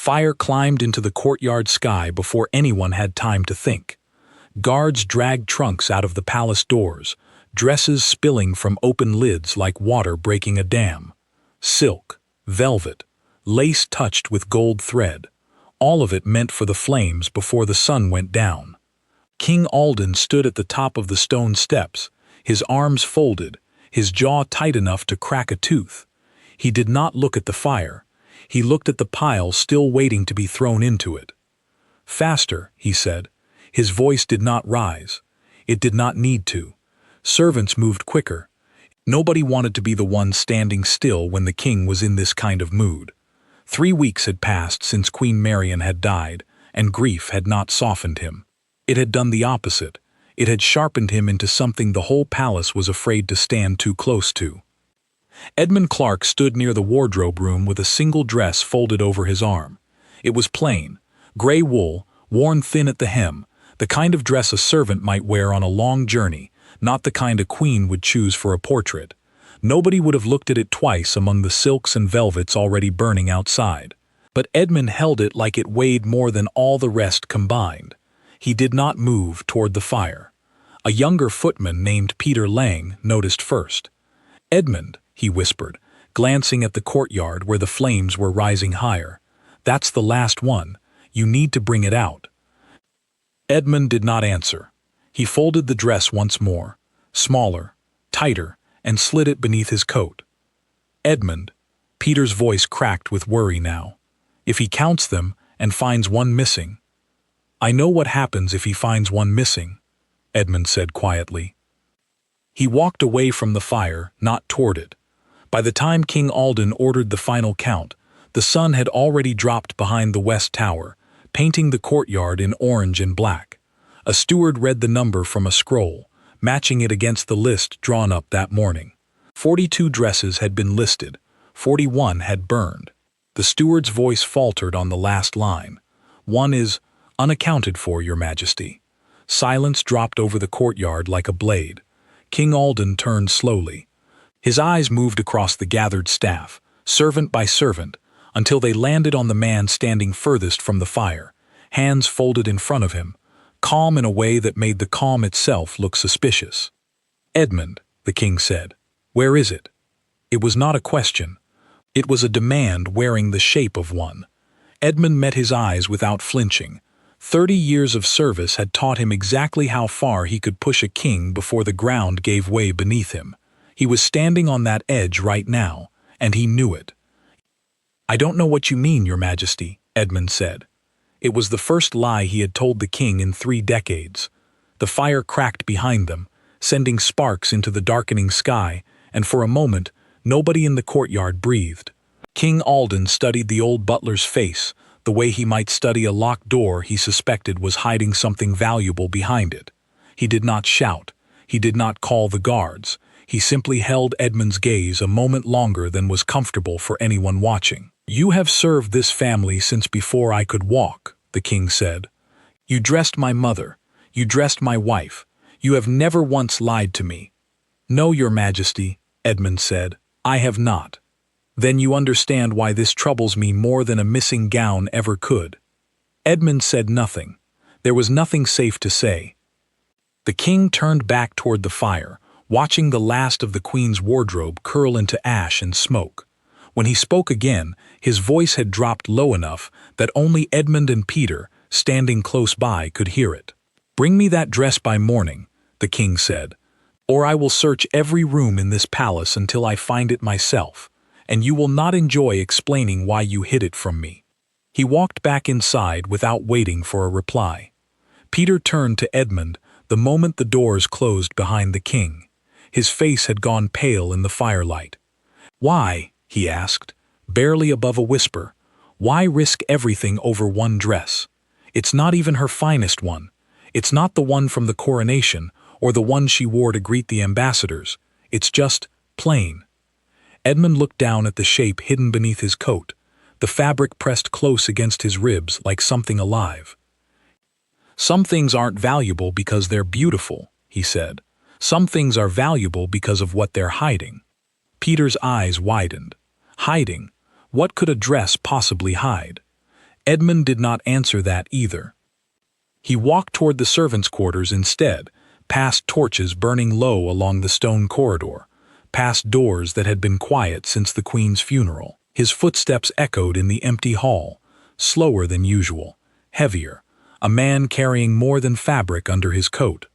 Fire climbed into the courtyard sky before anyone had time to think. Guards dragged trunks out of the palace doors, dresses spilling from open lids like water breaking a dam. Silk, velvet, lace touched with gold thread, all of it meant for the flames before the sun went down. King Alden stood at the top of the stone steps, his arms folded, his jaw tight enough to crack a tooth. He did not look at the fire. He looked at the pile still waiting to be thrown into it. "Faster," he said. His voice did not rise. It did not need to. Servants moved quicker. Nobody wanted to be the one standing still when the king was in this kind of mood. 3 weeks had passed since Queen Marian had died, and grief had not softened him. It had done the opposite. It had sharpened him into something the whole palace was afraid to stand too close to. Edmund Clark stood near the wardrobe room with a single dress folded over his arm. It was plain, gray wool, worn thin at the hem, the kind of dress a servant might wear on a long journey, not the kind a queen would choose for a portrait. Nobody would have looked at it twice among the silks and velvets already burning outside. But Edmund held it like it weighed more than all the rest combined. He did not move toward the fire. A younger footman named Peter Lang noticed first. "Edmund," he whispered, glancing at the courtyard where the flames were rising higher. "That's the last one. You need to bring it out." Edmund did not answer. He folded the dress once more, smaller, tighter, and slid it beneath his coat. "Edmund," Peter's voice cracked with worry now. "If he counts them and finds one missing—" "I know what happens if he finds one missing," Edmund said quietly. He walked away from the fire, not toward it. By the time King Alden ordered the final count, the sun had already dropped behind the west tower, painting the courtyard in orange and black. A steward read the number from a scroll, matching it against the list drawn up that morning. 42 dresses had been listed, 41 had burned. The steward's voice faltered on the last line. "One is unaccounted for, Your Majesty." Silence dropped over the courtyard like a blade. King Alden turned slowly. His eyes moved across the gathered staff, servant by servant, until they landed on the man standing furthest from the fire, hands folded in front of him, calm in a way that made the calm itself look suspicious. "Edmund," the king said, "where is it?" It was not a question. It was a demand wearing the shape of one. Edmund met his eyes without flinching. 30 years of service had taught him exactly how far he could push a king before the ground gave way beneath him. He was standing on that edge right now, and he knew it. "I don't know what you mean, Your Majesty," Edmund said. It was the first lie he had told the king in 3 decades. The fire cracked behind them, sending sparks into the darkening sky, and for a moment, nobody in the courtyard breathed. King Alden studied the old butler's face, the way he might study a locked door he suspected was hiding something valuable behind it. He did not shout. He did not call the guards. He simply held Edmund's gaze a moment longer than was comfortable for anyone watching. "You have served this family since before I could walk," the king said. "You dressed my mother. You dressed my wife. You have never once lied to me." "No, Your Majesty," Edmund said. "I have not." "Then you understand why this troubles me more than a missing gown ever could." Edmund said nothing. There was nothing safe to say. The king turned back toward the fire, watching the last of the queen's wardrobe curl into ash and smoke. When he spoke again, his voice had dropped low enough that only Edmund and Peter, standing close by, could hear it. "Bring me that dress by morning," the king said, "or I will search every room in this palace until I find it myself, and you will not enjoy explaining why you hid it from me." He walked back inside without waiting for a reply. Peter turned to Edmund the moment the doors closed behind the king. His face had gone pale in the firelight. "Why?" he asked, barely above a whisper. "Why risk everything over one dress? It's not even her finest one. It's not the one from the coronation or the one she wore to greet the ambassadors. It's just plain." Edmund looked down at the shape hidden beneath his coat, the fabric pressed close against his ribs like something alive. "Some things aren't valuable because they're beautiful," he said. "Some things are valuable because of what they're hiding." Peter's eyes widened. Hiding? What could a dress possibly hide? Edmund did not answer that either. He walked toward the servants' quarters instead, past torches burning low along the stone corridor, past doors that had been quiet since the Queen's funeral. His footsteps echoed in the empty hall, slower than usual, heavier, a man carrying more than fabric under his coat.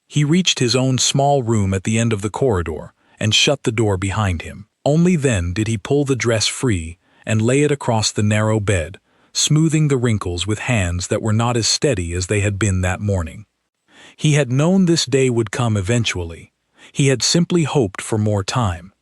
He reached his own small room at the end of the corridor and shut the door behind him. Only then did he pull the dress free and lay it across the narrow bed, smoothing the wrinkles with hands that were not as steady as they had been that morning. He had known this day would come eventually. He had simply hoped for more time.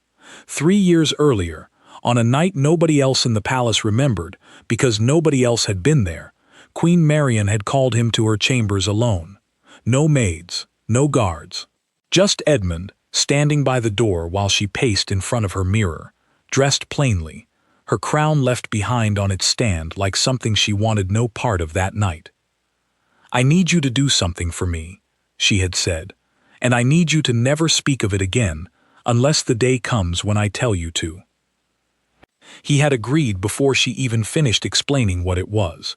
3 years earlier, on a night nobody else in the palace remembered because nobody else had been there, Queen Marian had called him to her chambers alone. No maids, no guards. Just Edmund, standing by the door while she paced in front of her mirror, dressed plainly, her crown left behind on its stand like something she wanted no part of that night. "I need you to do something for me," she had said, "and I need you to never speak of it again, unless the day comes when I tell you to." He had agreed before she even finished explaining what it was.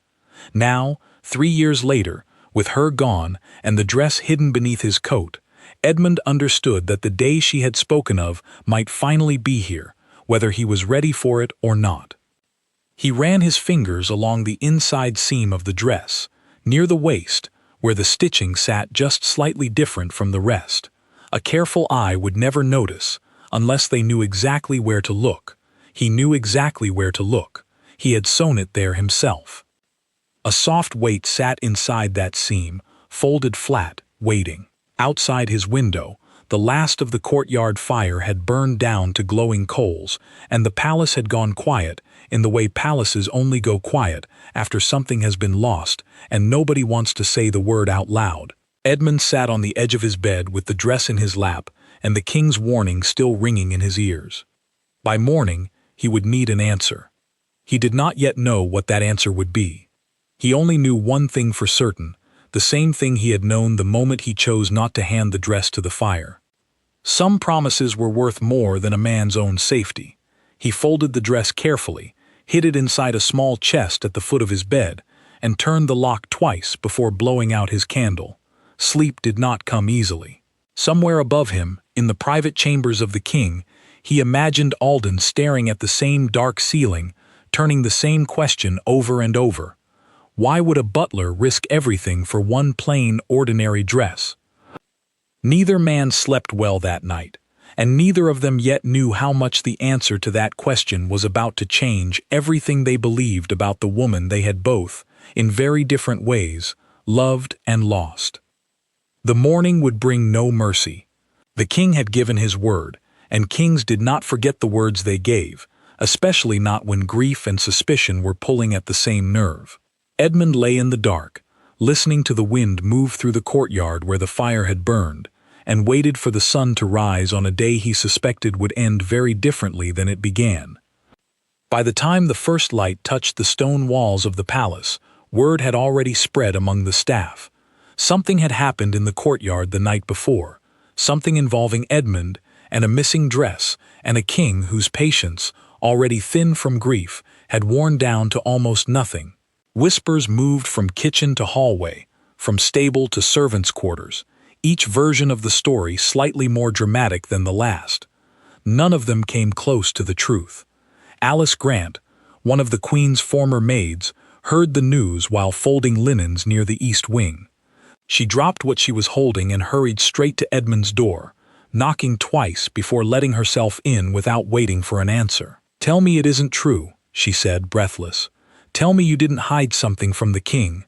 Now, 3 years later, with her gone and the dress hidden beneath his coat, Edmund understood that the day she had spoken of might finally be here, whether he was ready for it or not. He ran his fingers along the inside seam of the dress, near the waist, where the stitching sat just slightly different from the rest. A careful eye would never notice, unless they knew exactly where to look. He knew exactly where to look. He had sewn it there himself. A soft weight sat inside that seam, folded flat, waiting. Outside his window, the last of the courtyard fire had burned down to glowing coals, and the palace had gone quiet in the way palaces only go quiet after something has been lost and nobody wants to say the word out loud. Edmund sat on the edge of his bed with the dress in his lap and the king's warning still ringing in his ears. By morning, he would need an answer. He did not yet know what that answer would be. He only knew one thing for certain, the same thing he had known the moment he chose not to hand the dress to the fire. Some promises were worth more than a man's own safety. He folded the dress carefully, hid it inside a small chest at the foot of his bed, and turned the lock twice before blowing out his candle. Sleep did not come easily. Somewhere above him, in the private chambers of the king, he imagined Alden staring at the same dark ceiling, turning the same question over and over. Why would a butler risk everything for one plain, ordinary dress? Neither man slept well that night, and neither of them yet knew how much the answer to that question was about to change everything they believed about the woman they had both, in very different ways, loved and lost. The morning would bring no mercy. The king had given his word, and kings did not forget the words they gave, especially not when grief and suspicion were pulling at the same nerve. Edmund lay in the dark, listening to the wind move through the courtyard where the fire had burned, and waited for the sun to rise on a day he suspected would end very differently than it began. By the time the first light touched the stone walls of the palace, word had already spread among the staff. Something had happened in the courtyard the night before, something involving Edmund and a missing dress and a king whose patience, already thin from grief, had worn down to almost nothing. Whispers moved from kitchen to hallway, from stable to servants' quarters, each version of the story slightly more dramatic than the last. None of them came close to the truth. Alice Grant, one of the Queen's former maids, heard the news while folding linens near the east wing. She dropped what she was holding and hurried straight to Edmund's door, knocking twice before letting herself in without waiting for an answer. "Tell me it isn't true," she said, breathless. "Tell me you didn't hide something from the king."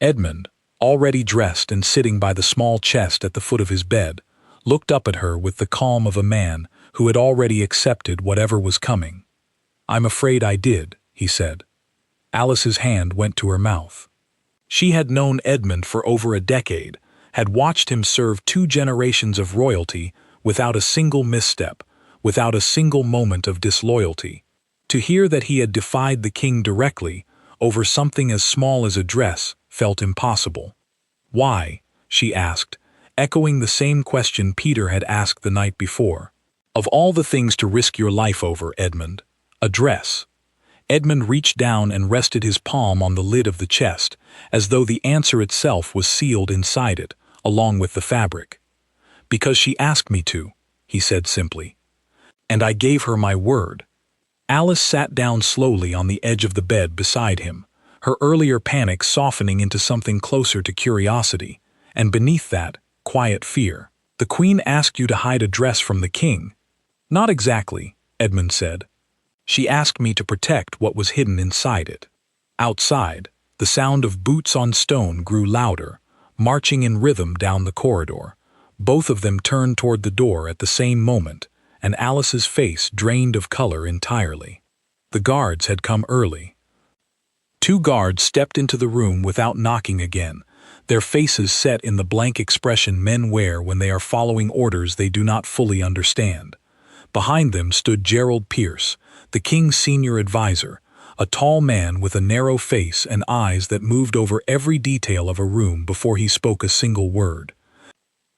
Edmund, already dressed and sitting by the small chest at the foot of his bed, looked up at her with the calm of a man who had already accepted whatever was coming. "I'm afraid I did," he said. Alice's hand went to her mouth. She had known Edmund for over a decade, had watched him serve 2 generations of royalty without a single misstep, without a single moment of disloyalty. To hear that he had defied the king directly, over something as small as a dress, felt impossible. "Why?" she asked, echoing the same question Peter had asked the night before. "Of all the things to risk your life over, Edmund, a dress." Edmund reached down and rested his palm on the lid of the chest, as though the answer itself was sealed inside it, along with the fabric. "Because she asked me to," he said simply. "And I gave her my word." Alice sat down slowly on the edge of the bed beside him, her earlier panic softening into something closer to curiosity, and beneath that, quiet fear. "The Queen asked you to hide a dress from the king." "Not exactly," Edmund said. "She asked me to protect what was hidden inside it." Outside, the sound of boots on stone grew louder, marching in rhythm down the corridor. Both of them turned toward the door at the same moment, and Alice's face drained of color entirely. The guards had come early. 2 guards stepped into the room without knocking again, their faces set in the blank expression men wear when they are following orders they do not fully understand. Behind them stood Gerald Pierce, the king's senior advisor, a tall man with a narrow face and eyes that moved over every detail of a room before he spoke a single word.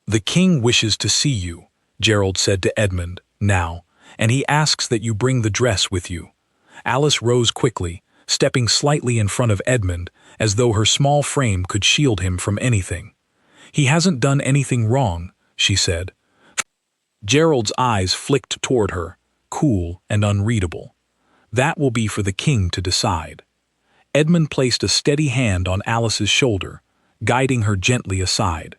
"The king wishes to see you," Gerald said to Edmund, "now, and he asks that you bring the dress with you." Alice rose quickly, stepping slightly in front of Edmund, as though her small frame could shield him from anything. "He hasn't done anything wrong," she said. Gerald's eyes flicked toward her, cool and unreadable. "That will be for the king to decide." Edmund placed a steady hand on Alice's shoulder, guiding her gently aside.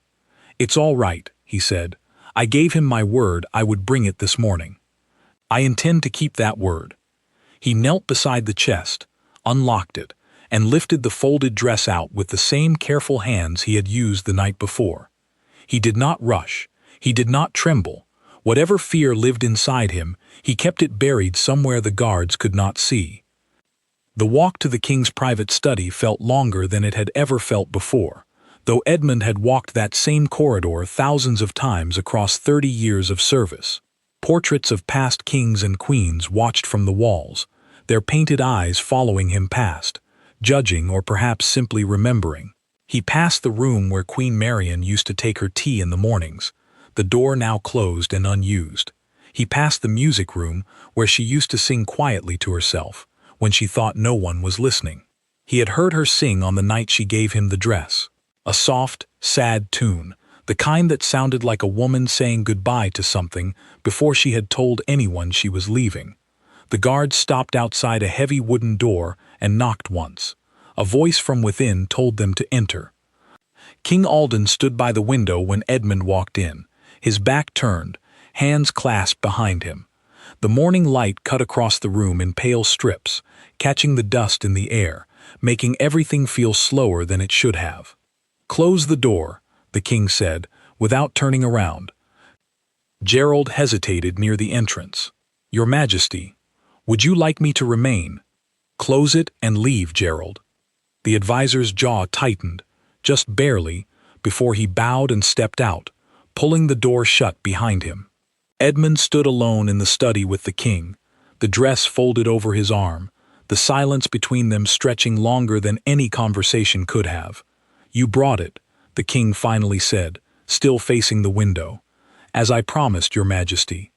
"It's all right," he said. "I gave him my word I would bring it this morning. I intend to keep that word." He knelt beside the chest, unlocked it, and lifted the folded dress out with the same careful hands he had used the night before. He did not rush, he did not tremble. Whatever fear lived inside him, he kept it buried somewhere the guards could not see. The walk to the king's private study felt longer than it had ever felt before, though Edmund had walked that same corridor thousands of times across 30 years of service. Portraits of past kings and queens watched from the walls, their painted eyes following him past, judging or perhaps simply remembering. He passed the room where Queen Marian used to take her tea in the mornings, the door now closed and unused. He passed the music room where she used to sing quietly to herself, when she thought no one was listening. He had heard her sing on the night she gave him the dress. A soft, sad tune, the kind that sounded like a woman saying goodbye to something before she had told anyone she was leaving. The guards stopped outside a heavy wooden door and knocked once. A voice from within told them to enter. King Alden stood by the window when Edmund walked in, his back turned, hands clasped behind him. The morning light cut across the room in pale strips, catching the dust in the air, making everything feel slower than it should have. "Close the door," the king said, without turning around. Gerald hesitated near the entrance. "Your Majesty, would you like me to remain?" "Close it and leave, Gerald." The advisor's jaw tightened, just barely, before he bowed and stepped out, pulling the door shut behind him. Edmund stood alone in the study with the king, the dress folded over his arm, the silence between them stretching longer than any conversation could have. "You brought it," the king finally said, still facing the window. "As I promised, Your Majesty."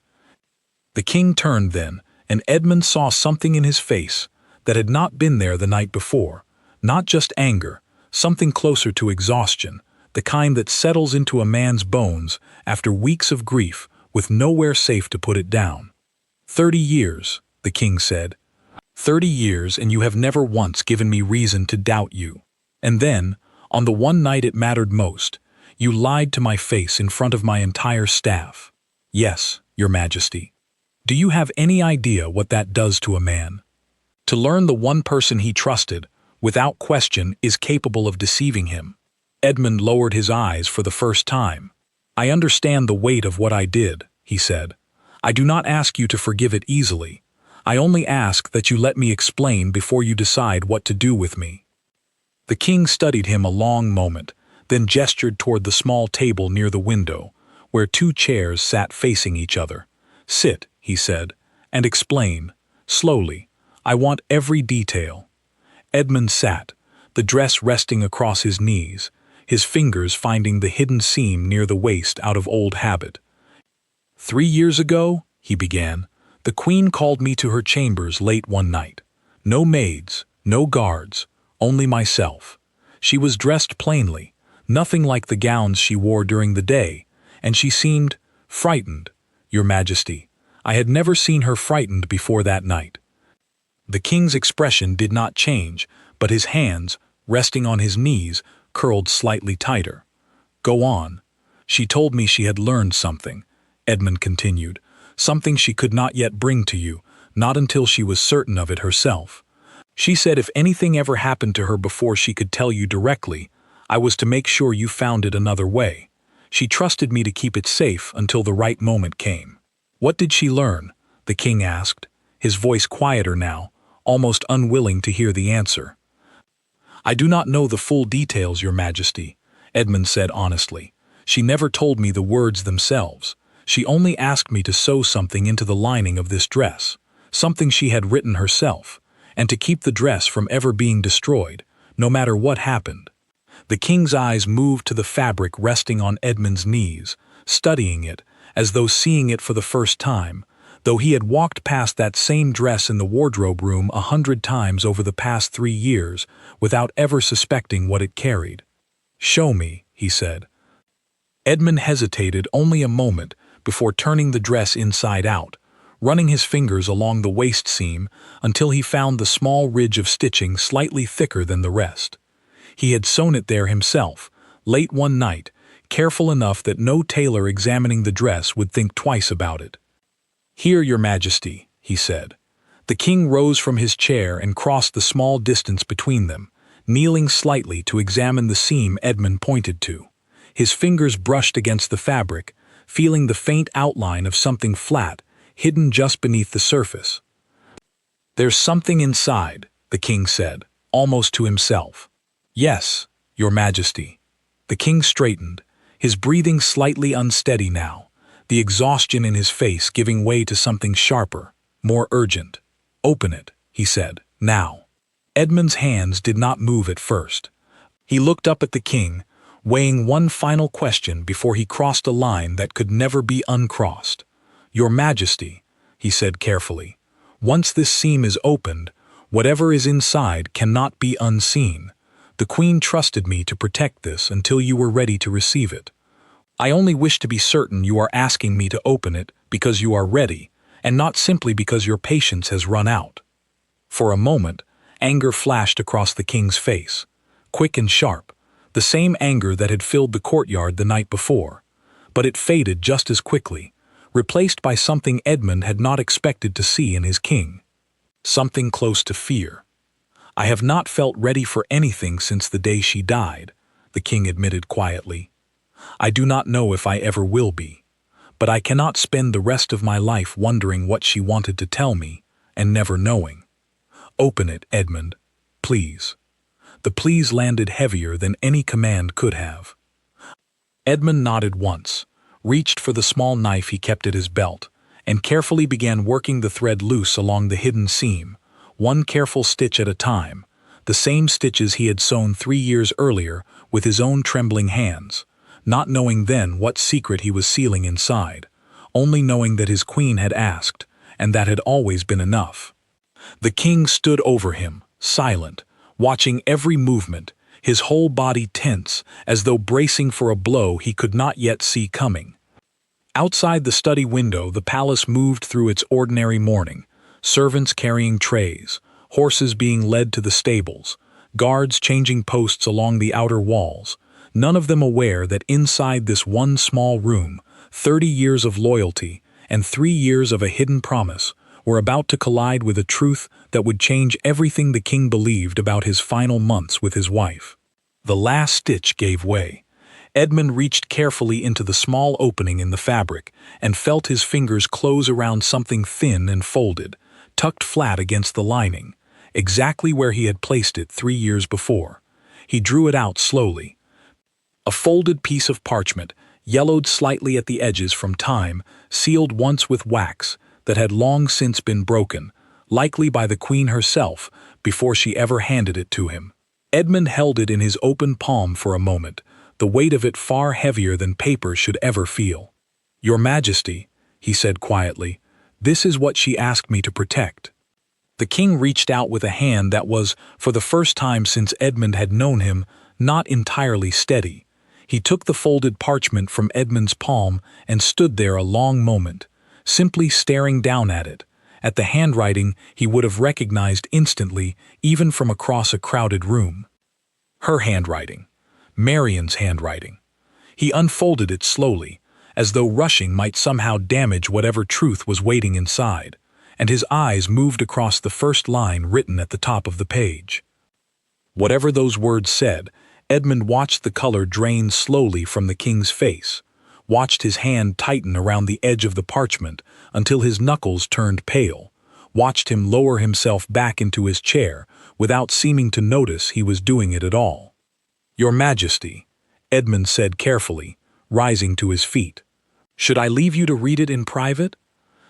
The king turned then, and Edmund saw something in his face that had not been there the night before, not just anger, something closer to exhaustion, the kind that settles into a man's bones after weeks of grief with nowhere safe to put it down. 30 years, the king said. 30 years and you have never once given me reason to doubt you. And then, on the one night it mattered most, you lied to my face in front of my entire staff. Yes, Your Majesty. Do you have any idea what that does to a man? To learn the one person he trusted, without question, is capable of deceiving him. Edmund lowered his eyes for the first time. "I understand the weight of what I did," he said. "I do not ask you to forgive it easily. I only ask that you let me explain before you decide what to do with me." The king studied him a long moment, then gestured toward the small table near the window, where 2 chairs sat facing each other. "Sit," he said, "and explain, slowly. I want every detail." Edmund sat, the dress resting across his knees, his fingers finding the hidden seam near the waist out of old habit. 3 years ago, he began, the queen called me to her chambers late one night. No maids, no guards, only myself. She was dressed plainly, nothing like the gowns she wore during the day, and she seemed frightened, Your Majesty. I had never seen her frightened before that night. The king's expression did not change, but his hands, resting on his knees, curled slightly tighter. Go on. She told me she had learned something, Edmund continued, something she could not yet bring to you, not until she was certain of it herself. She said if anything ever happened to her before she could tell you directly, I was to make sure you found it another way. She trusted me to keep it safe until the right moment came. What did she learn? The king asked, his voice quieter now, almost unwilling to hear the answer. I do not know the full details, Your Majesty, Edmund said honestly. She never told me the words themselves. She only asked me to sew something into the lining of this dress, something she had written herself, and to keep the dress from ever being destroyed, no matter what happened. The king's eyes moved to the fabric resting on Edmund's knees, studying it, as though seeing it for the first time, though he had walked past that same dress in the wardrobe room 100 times over the past 3 years without ever suspecting what it carried. Show me, he said. Edmund hesitated only a moment before turning the dress inside out, running his fingers along the waist seam until he found the small ridge of stitching slightly thicker than the rest. He had sewn it there himself, late one night, careful enough that no tailor examining the dress would think twice about it. Here, Your Majesty, he said. The king rose from his chair and crossed the small distance between them, kneeling slightly to examine the seam Edmund pointed to. His fingers brushed against the fabric, feeling the faint outline of something flat, hidden just beneath the surface. There's something inside, the king said, almost to himself. Yes, Your Majesty. The king straightened, his breathing slightly unsteady now, the exhaustion in his face giving way to something sharper, more urgent. Open it, he said, now. Edmund's hands did not move at first. He looked up at the king, weighing one final question before he crossed a line that could never be uncrossed. Your Majesty, he said carefully, once this seam is opened, whatever is inside cannot be unseen. The Queen trusted me to protect this until you were ready to receive it. I only wish to be certain you are asking me to open it because you are ready, and not simply because your patience has run out. For a moment, anger flashed across the king's face, quick and sharp, the same anger that had filled the courtyard the night before, but it faded just as quickly, replaced by something Edmund had not expected to see in his king. Something close to fear. I have not felt ready for anything since the day she died, the king admitted quietly. I do not know if I ever will be, but I cannot spend the rest of my life wondering what she wanted to tell me and never knowing. Open it, Edmund, please. The please landed heavier than any command could have. Edmund nodded once, reached for the small knife he kept at his belt, and carefully began working the thread loose along the hidden seam, one careful stitch at a time, the same stitches he had sewn 3 years earlier with his own trembling hands, not knowing then what secret he was sealing inside, only knowing that his queen had asked, and that had always been enough. The king stood over him, silent, watching every movement, his whole body tense, as though bracing for a blow he could not yet see coming. Outside the study window, the palace moved through its ordinary morning, servants carrying trays, horses being led to the stables, guards changing posts along the outer walls, none of them aware that inside this one small room, 30 years of loyalty and 3 years of a hidden promise were about to collide with a truth that would change everything the king believed about his final months with his wife. The last stitch gave way. Edmund reached carefully into the small opening in the fabric and felt his fingers close around something thin and folded, tucked flat against the lining, exactly where he had placed it 3 years before. He drew it out slowly. A folded piece of parchment, yellowed slightly at the edges from time, sealed once with wax, that had long since been broken, likely by the queen herself, before she ever handed it to him. Edmund held it in his open palm for a moment, the weight of it far heavier than paper should ever feel. Your Majesty, he said quietly, this is what she asked me to protect. The king reached out with a hand that was, for the first time since Edmund had known him, not entirely steady. He took the folded parchment from Edmund's palm and stood there a long moment, simply staring down at it, at the handwriting he would have recognized instantly even from across a crowded room. Her handwriting. Marian's handwriting. He unfolded it slowly, as though rushing might somehow damage whatever truth was waiting inside, and his eyes moved across the first line written at the top of the page. Whatever those words said, Edmund watched the color drain slowly from the king's face, watched his hand tighten around the edge of the parchment until his knuckles turned pale, watched him lower himself back into his chair without seeming to notice he was doing it at all. "Your Majesty," Edmund said carefully, rising to his feet. "Should I leave you to read it in private?"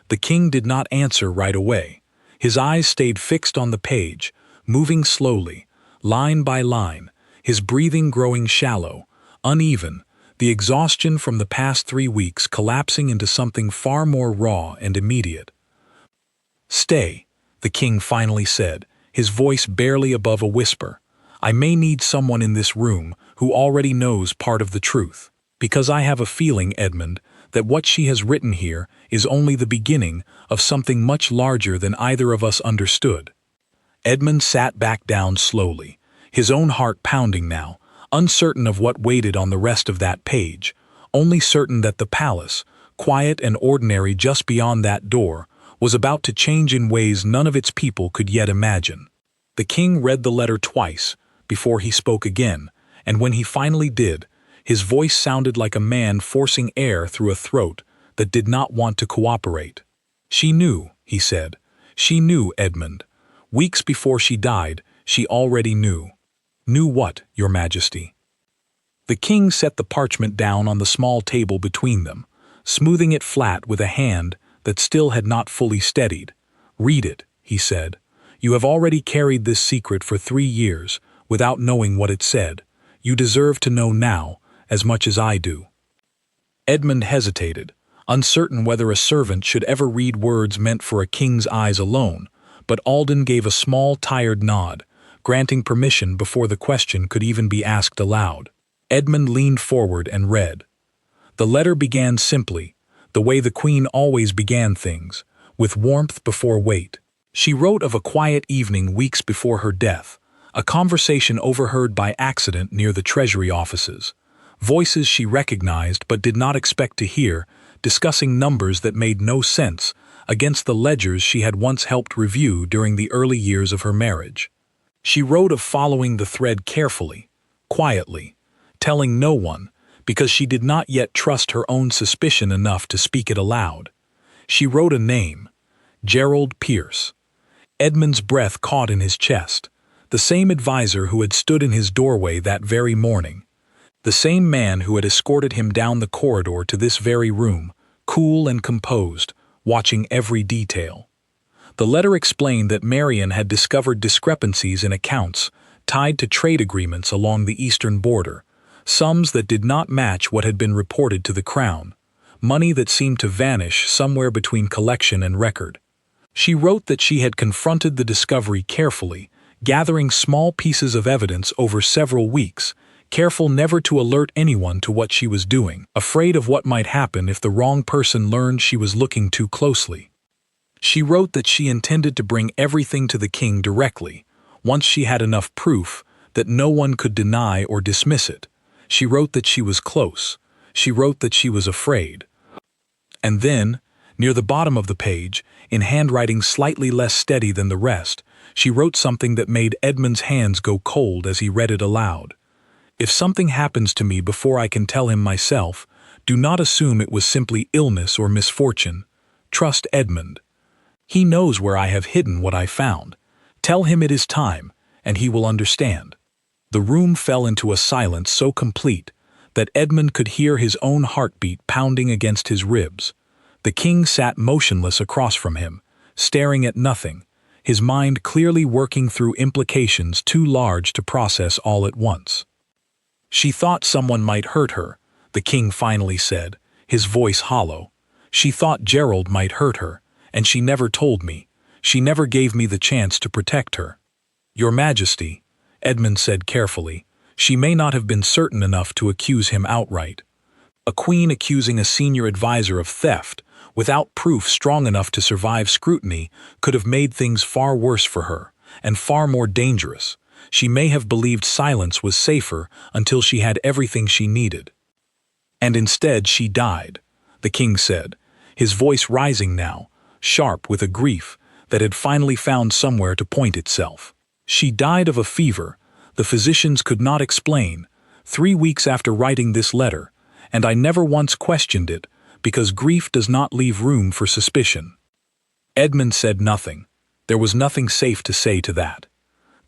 The king did not answer right away. His eyes stayed fixed on the page, moving slowly, line by line, his breathing growing shallow, uneven, the exhaustion from the past 3 weeks collapsing into something far more raw and immediate. "Stay," the king finally said, his voice barely above a whisper. "I may need someone in this room who already knows part of the truth, because I have a feeling, Edmund, that what she has written here is only the beginning of something much larger than either of us understood." Edmund sat back down slowly, his own heart pounding now, uncertain of what waited on the rest of that page, only certain that the palace, quiet and ordinary just beyond that door, was about to change in ways none of its people could yet imagine. The king read the letter twice before he spoke again, and when he finally did, his voice sounded like a man forcing air through a throat that did not want to cooperate. "She knew," he said. "She knew, Edmund. Weeks before she died, she already knew." "Knew what, Your Majesty?" The king set the parchment down on the small table between them, smoothing it flat with a hand that still had not fully steadied. "Read it," he said. "You have already carried this secret for 3 years, without knowing what it said. You deserve to know now, as much as I do." Edmund hesitated, uncertain whether a servant should ever read words meant for a king's eyes alone, but Alden gave a small, tired nod, granting permission before the question could even be asked aloud. Edmund leaned forward and read. The letter began simply, the way the Queen always began things, with warmth before weight. She wrote of a quiet evening weeks before her death, a conversation overheard by accident near the Treasury offices, voices she recognized but did not expect to hear, discussing numbers that made no sense against the ledgers she had once helped review during the early years of her marriage. She wrote of following the thread carefully, quietly, telling no one, because she did not yet trust her own suspicion enough to speak it aloud. She wrote a name, Gerald Pierce. Edmund's breath caught in his chest, the same advisor who had stood in his doorway that very morning, the same man who had escorted him down the corridor to this very room, cool and composed, watching every detail. The letter explained that Marian had discovered discrepancies in accounts tied to trade agreements along the eastern border, sums that did not match what had been reported to the crown, money that seemed to vanish somewhere between collection and record. She wrote that she had confronted the discovery carefully, gathering small pieces of evidence over several weeks, careful never to alert anyone to what she was doing, afraid of what might happen if the wrong person learned she was looking too closely. She wrote that she intended to bring everything to the king directly, once she had enough proof that no one could deny or dismiss it. She wrote that she was close. She wrote that she was afraid. And then, near the bottom of the page, in handwriting slightly less steady than the rest, she wrote something that made Edmund's hands go cold as he read it aloud. "If something happens to me before I can tell him myself, do not assume it was simply illness or misfortune. Trust Edmund. He knows where I have hidden what I found. Tell him it is time, and he will understand." The room fell into a silence so complete that Edmund could hear his own heartbeat pounding against his ribs. The king sat motionless across from him, staring at nothing, his mind clearly working through implications too large to process all at once. "She thought someone might hurt her," the king finally said, his voice hollow. "She thought Gerald might hurt her, and she never told me. She never gave me the chance to protect her. Your Majesty, Edmund said carefully, she may not have been certain enough to accuse him outright. A queen accusing a senior advisor of theft, without proof strong enough to survive scrutiny, could have made things far worse for her, and far more dangerous. She may have believed silence was safer until she had everything she needed. And instead she died, the king said, his voice rising now, sharp with a grief that had finally found somewhere to point itself. She died of a fever the physicians could not explain, 3 weeks after writing this letter, and I never once questioned it, because grief does not leave room for suspicion. Edmund said nothing. There was nothing safe to say to that.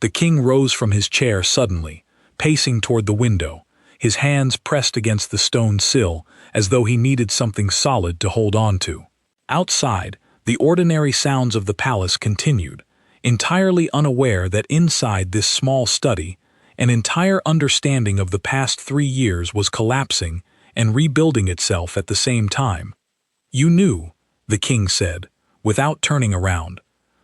The king rose from his chair suddenly, pacing toward the window, his hands pressed against the stone sill as though he needed something solid to hold on to. Outside, the ordinary sounds of the palace continued, entirely unaware that inside this small study, an entire understanding of the past 3 years was collapsing and rebuilding itself at the same time. You knew, the king said, without turning around.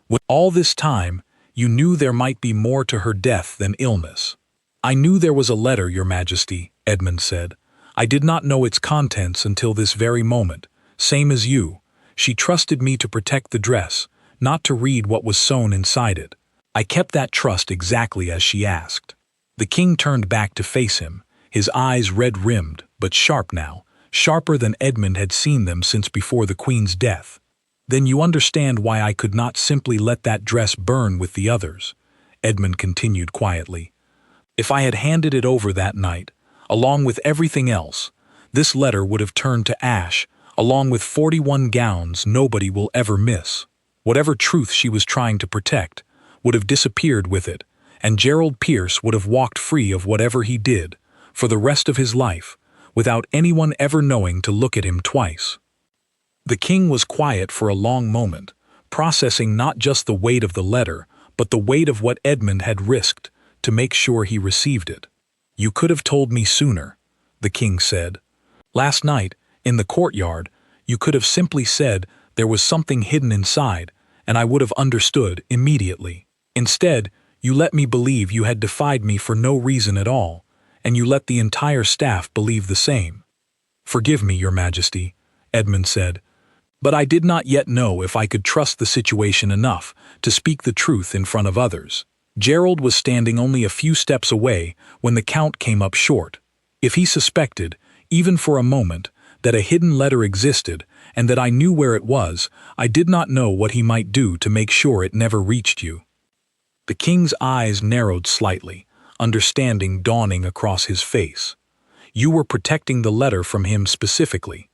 With all this time, you knew there might be more to her death than illness. I knew there was a letter, Your Majesty, Edmund said. I did not know its contents until this very moment. Same as you. She trusted me to protect the dress, not to read what was sewn inside it. I kept that trust exactly as she asked. The king turned back to face him, his eyes red-rimmed, but sharp now, sharper than Edmund had seen them since before the queen's death. Then you understand why I could not simply let that dress burn with the others, Edmund continued quietly. If I had handed it over that night, along with everything else, this letter would have turned to ash, along with 41 gowns nobody will ever miss. Whatever truth she was trying to protect would have disappeared with it, and Gerald Pierce would have walked free of whatever he did, for the rest of his life, without anyone ever knowing to look at him twice. The king was quiet for a long moment, processing not just the weight of the letter, but the weight of what Edmund had risked to make sure he received it. You could have told me sooner, the king said. Last night, in the courtyard, you could have simply said there was something hidden inside, and I would have understood immediately. Instead, you let me believe you had defied me for no reason at all, and you let the entire staff believe the same. Forgive me, Your Majesty, Edmund said, but I did not yet know if I could trust the situation enough to speak the truth in front of others. Gerald was standing only a few steps away when the Count came up short. If he suspected, even for a moment, that a hidden letter existed and that I knew where it was, I did not know what he might do to make sure it never reached you. The king's eyes narrowed slightly, understanding dawning across his face. You were protecting the letter from him specifically.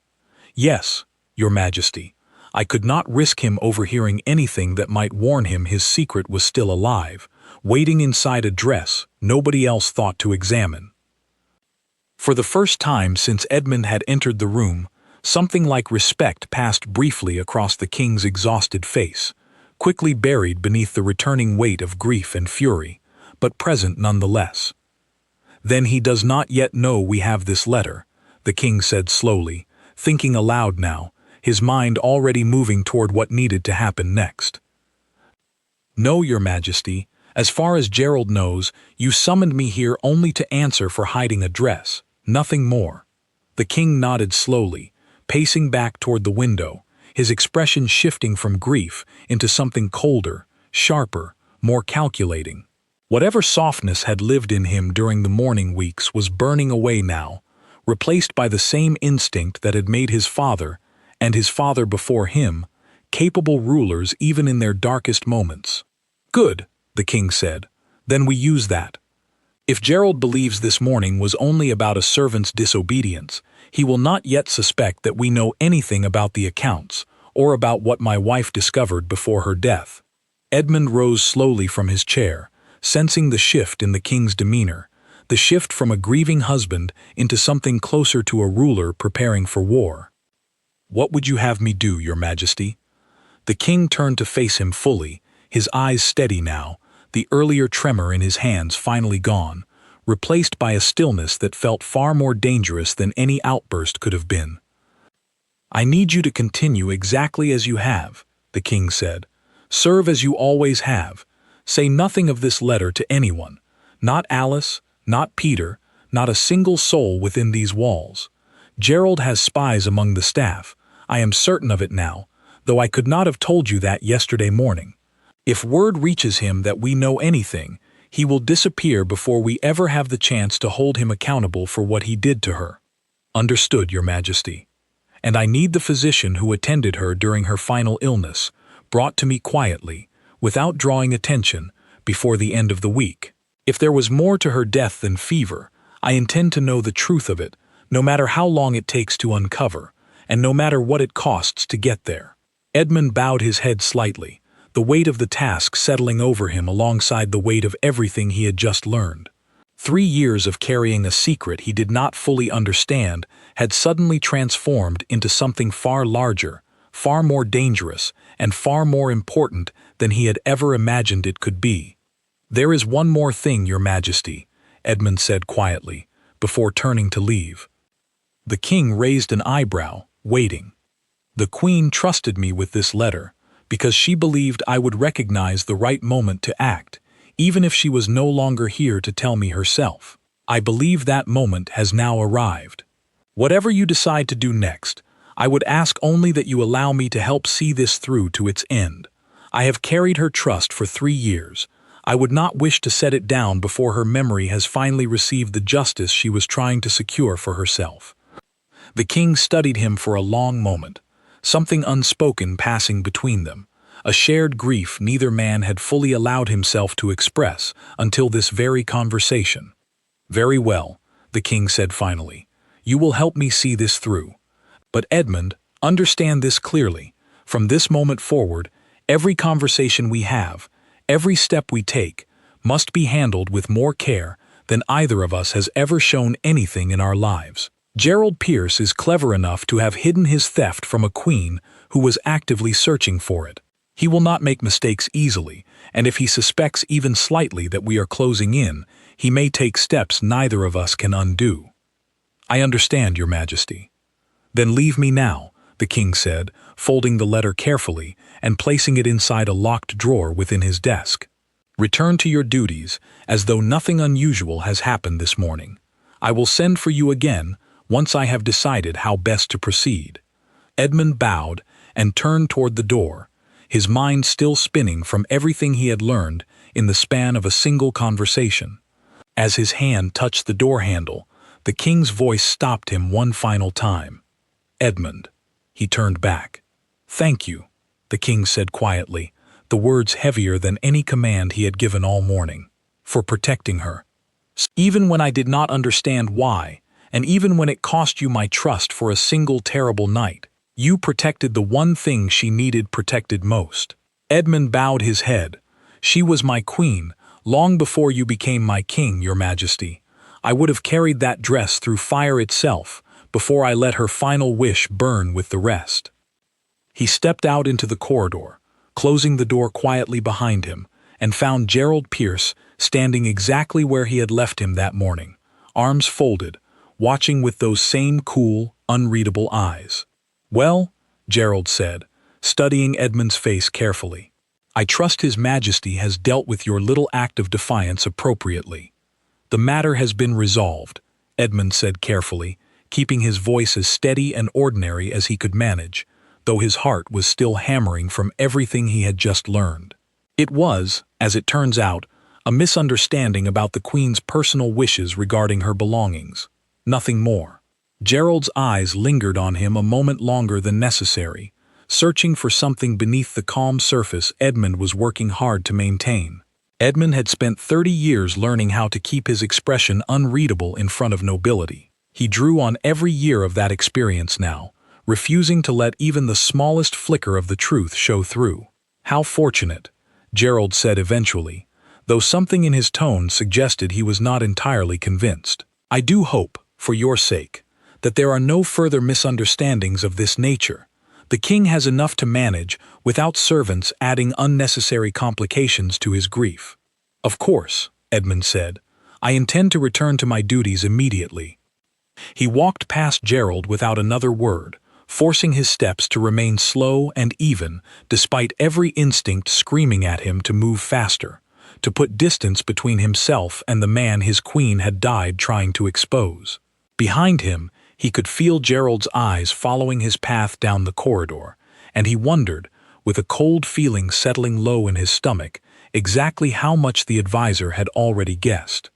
Yes, Your Majesty, I could not risk him overhearing anything that might warn him his secret was still alive, waiting inside a dress nobody else thought to examine. For the first time since Edmund had entered the room, something like respect passed briefly across the king's exhausted face, quickly buried beneath the returning weight of grief and fury, but present nonetheless. Then he does not yet know we have this letter, the king said slowly, thinking aloud now, his mind already moving toward what needed to happen next. No, Your Majesty, as far as Gerald knows, you summoned me here only to answer for hiding a dress, nothing more. The king nodded slowly, pacing back toward the window, his expression shifting from grief into something colder, sharper, more calculating. Whatever softness had lived in him during the mourning weeks was burning away now, replaced by the same instinct that had made his father, and his father before him, capable rulers even in their darkest moments. Good, the king said. Then we use that. If Gerald believes this morning was only about a servant's disobedience, he will not yet suspect that we know anything about the accounts, or about what my wife discovered before her death. Edmund rose slowly from his chair, sensing the shift in the king's demeanor, the shift from a grieving husband into something closer to a ruler preparing for war. What would you have me do, Your Majesty? The king turned to face him fully, his eyes steady now, the earlier tremor in his hands finally gone, replaced by a stillness that felt far more dangerous than any outburst could have been. I need you to continue exactly as you have, the king said, Serve as you always have. Say nothing of this letter to anyone. Not Alice, not Peter, not a single soul within these walls. Gerald has spies among the staff. I am certain of it now, though I could not have told you that yesterday morning. If word reaches him that we know anything, he will disappear before we ever have the chance to hold him accountable for what he did to her. Understood, Your Majesty. And I need the physician who attended her during her final illness, brought to me quietly, without drawing attention, before the end of the week. If there was more to her death than fever, I intend to know the truth of it, no matter how long it takes to uncover, and no matter what it costs to get there. Edmund bowed his head slightly, the weight of the task settling over him alongside the weight of everything he had just learned. 3 years of carrying a secret he did not fully understand had suddenly transformed into something far larger, far more dangerous, and far more important than he had ever imagined it could be. "There is one more thing, Your Majesty," Edmund said quietly, before turning to leave. The king raised an eyebrow, waiting. "The Queen trusted me with this letter, because she believed I would recognize the right moment to act, even if she was no longer here to tell me herself. I believe that moment has now arrived. Whatever you decide to do next, I would ask only that you allow me to help see this through to its end. I have carried her trust for 3 years. I would not wish to set it down before her memory has finally received the justice she was trying to secure for herself." The king studied him for a long moment, something unspoken passing between them, a shared grief neither man had fully allowed himself to express until this very conversation. "Very well," the king said finally. "You will help me see this through. But Edmund, understand this clearly. From this moment forward, every conversation we have, every step we take, must be handled with more care than either of us has ever shown anything in our lives. Gerald Pierce is clever enough to have hidden his theft from a queen who was actively searching for it. He will not make mistakes easily, and if he suspects even slightly that we are closing in, he may take steps neither of us can undo." "I understand, Your Majesty." "Then leave me now," the king said, folding the letter carefully and placing it inside a locked drawer within his desk. "Return to your duties, as though nothing unusual has happened this morning. I will send for you again, once I have decided how best to proceed." Edmund bowed and turned toward the door, his mind still spinning from everything he had learned in the span of a single conversation. As his hand touched the door handle, the king's voice stopped him one final time. "Edmund." He turned back. "Thank you," the king said quietly, the words heavier than any command he had given all morning, "for protecting her. Even when I did not understand why, and even when it cost you my trust for a single terrible night, you protected the one thing she needed protected most." Edmund bowed his head. "She was my queen, long before you became my king, Your Majesty. I would have carried that dress through fire itself, before I let her final wish burn with the rest." He stepped out into the corridor, closing the door quietly behind him, and found Gerald Pierce standing exactly where he had left him that morning, arms folded, watching with those same cool, unreadable eyes. "Well," Gerald said, studying Edmund's face carefully, "I trust His Majesty has dealt with your little act of defiance appropriately." "The matter has been resolved," Edmund said carefully, keeping his voice as steady and ordinary as he could manage, though his heart was still hammering from everything he had just learned. It was, as it turns out, a misunderstanding about the Queen's personal wishes regarding her belongings. Nothing more. Gerald's eyes lingered on him a moment longer than necessary, searching for something beneath the calm surface Edmund was working hard to maintain. Edmund had spent 30 years learning how to keep his expression unreadable in front of nobility. He drew on every year of that experience now, refusing to let even the smallest flicker of the truth show through. "How fortunate," Gerald said eventually, though something in his tone suggested he was not entirely convinced. "I do hope, for your sake, that there are no further misunderstandings of this nature. The king has enough to manage without servants adding unnecessary complications to his grief." "Of course," Edmund said. "I intend to return to my duties immediately." He walked past Gerald without another word, forcing his steps to remain slow and even despite every instinct screaming at him to move faster, to put distance between himself and the man his queen had died trying to expose. Behind him, he could feel Gerald's eyes following his path down the corridor, and he wondered, with a cold feeling settling low in his stomach, exactly how much the advisor had already guessed.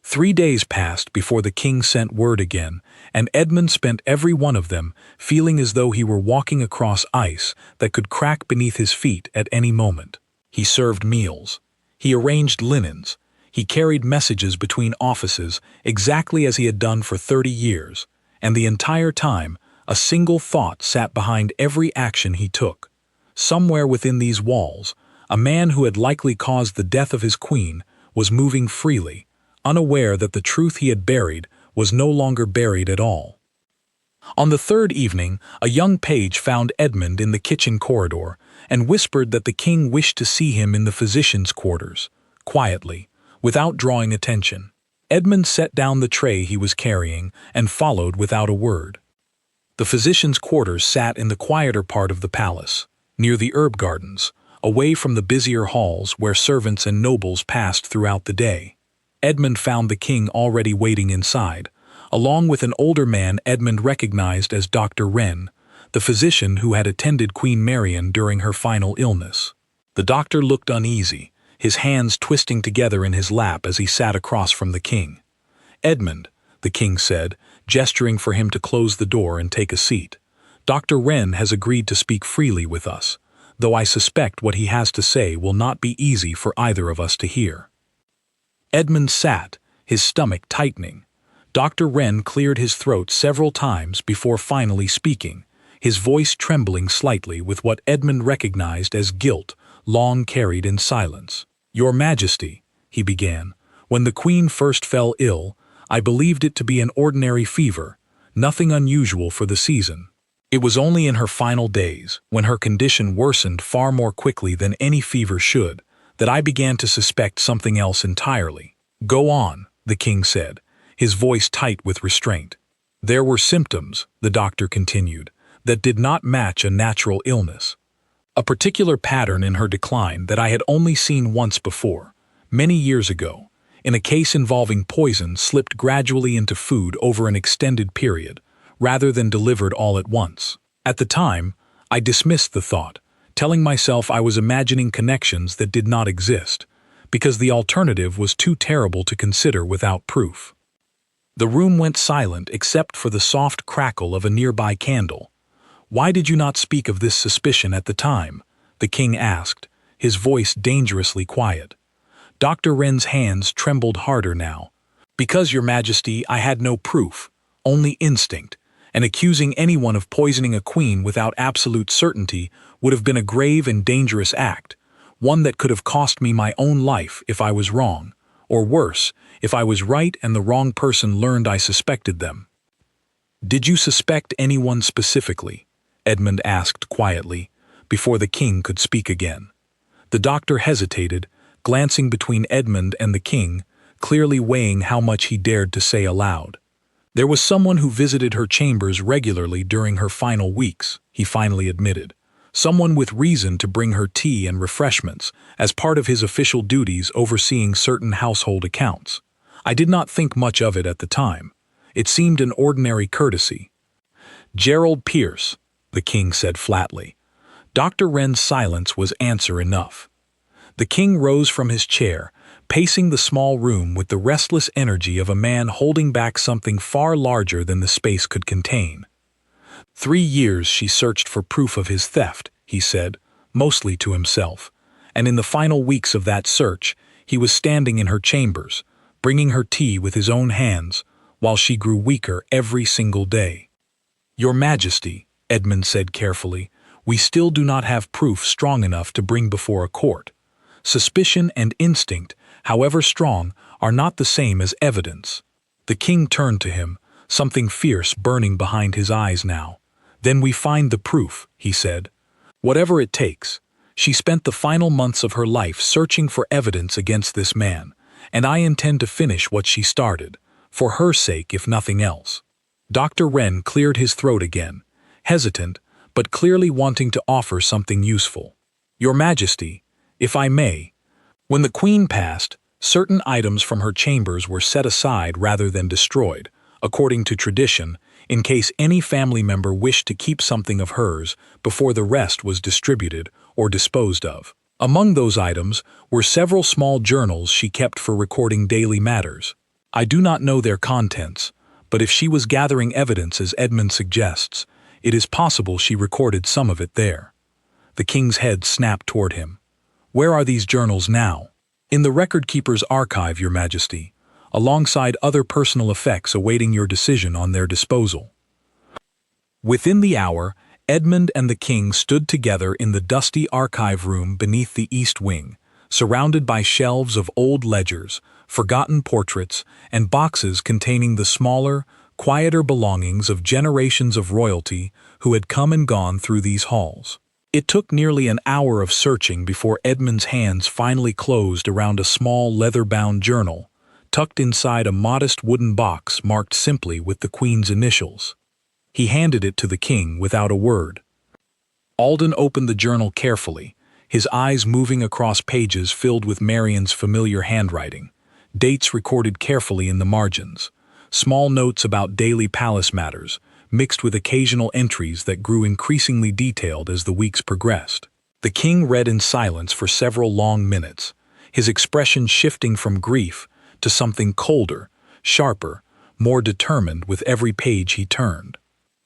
3 days passed before the king sent word again, and Edmund spent every one of them feeling as though he were walking across ice that could crack beneath his feet at any moment. He served meals. He arranged linens. He carried messages between offices exactly as he had done for 30 years, and the entire time, a single thought sat behind every action he took. Somewhere within these walls, a man who had likely caused the death of his queen was moving freely, unaware that the truth he had buried was no longer buried at all. On the third evening, a young page found Edmund in the kitchen corridor and whispered that the king wished to see him in the physician's quarters, quietly, without drawing attention. Edmund set down the tray he was carrying and followed without a word. The physician's quarters sat in the quieter part of the palace, near the herb gardens, away from the busier halls where servants and nobles passed throughout the day. Edmund found the king already waiting inside, along with an older man Edmund recognized as Dr. Wren, the physician who had attended Queen Marian during her final illness. The doctor looked uneasy, his hands twisting together in his lap as he sat across from the king. "Edmund," the king said, gesturing for him to close the door and take a seat. "Dr. Wren has agreed to speak freely with us, though I suspect what he has to say will not be easy for either of us to hear." Edmund sat, his stomach tightening. Dr. Wren cleared his throat several times before finally speaking, his voice trembling slightly with what Edmund recognized as guilt, long carried in silence. "Your Majesty," he began, "when the Queen first fell ill, I believed it to be an ordinary fever, nothing unusual for the season. It was only in her final days, when her condition worsened far more quickly than any fever should, that I began to suspect something else entirely." "Go on," the king said, his voice tight with restraint. "There were symptoms," the doctor continued, "that did not match a natural illness. A particular pattern in her decline that I had only seen once before, many years ago, in a case involving poison slipped gradually into food over an extended period, rather than delivered all at once. At the time, I dismissed the thought, telling myself I was imagining connections that did not exist, because the alternative was too terrible to consider without proof." The room went silent except for the soft crackle of a nearby candle. "Why did you not speak of this suspicion at the time?" the king asked, his voice dangerously quiet. Dr. Wren's hands trembled harder now. "Because, Your Majesty, I had no proof, only instinct, and accusing anyone of poisoning a queen without absolute certainty would have been a grave and dangerous act, one that could have cost me my own life if I was wrong, or worse, if I was right and the wrong person learned I suspected them." "Did you suspect anyone specifically?" Edmund asked quietly, before the king could speak again. The doctor hesitated, glancing between Edmund and the king, clearly weighing how much he dared to say aloud. "There was someone who visited her chambers regularly during her final weeks," he finally admitted. "Someone with reason to bring her tea and refreshments, as part of his official duties overseeing certain household accounts. I did not think much of it at the time. It seemed an ordinary courtesy." "Gerald Pierce," the king said flatly. Dr. Wren's silence was answer enough. The king rose from his chair, pacing the small room with the restless energy of a man holding back something far larger than the space could contain. 3 years she searched for proof of his theft, he said, mostly to himself, and in the final weeks of that search, he was standing in her chambers, bringing her tea with his own hands, while she grew weaker every single day. "Your Majesty," Edmund said carefully, "we still do not have proof strong enough to bring before a court. Suspicion and instinct, however strong, are not the same as evidence." The king turned to him, something fierce burning behind his eyes now. "Then we find the proof," he said. "Whatever it takes." She spent the final months of her life searching for evidence against this man, and I intend to finish what she started, for her sake if nothing else. Dr. Wren cleared his throat again, hesitant, but clearly wanting to offer something useful. "Your Majesty, if I may." When the Queen passed, certain items from her chambers were set aside rather than destroyed, according to tradition, in case any family member wished to keep something of hers before the rest was distributed or disposed of. Among those items were several small journals she kept for recording daily matters. I do not know their contents, but if she was gathering evidence as Edmund suggests, it is possible she recorded some of it there. The king's head snapped toward him. "Where are these journals now?" "In the record-keeper's archive, Your Majesty, alongside other personal effects awaiting your decision on their disposal." Within the hour, Edmund and the king stood together in the dusty archive room beneath the east wing, surrounded by shelves of old ledgers, forgotten portraits, and boxes containing the smaller, quieter belongings of generations of royalty who had come and gone through these halls. It took nearly an hour of searching before Edmund's hands finally closed around a small leather-bound journal, tucked inside a modest wooden box marked simply with the Queen's initials. He handed it to the king without a word. Alden opened the journal carefully, his eyes moving across pages filled with Marian's familiar handwriting, dates recorded carefully in the margins, small notes about daily palace matters, mixed with occasional entries that grew increasingly detailed as the weeks progressed. The king read in silence for several long minutes, his expression shifting from grief to something colder, sharper, more determined with every page he turned.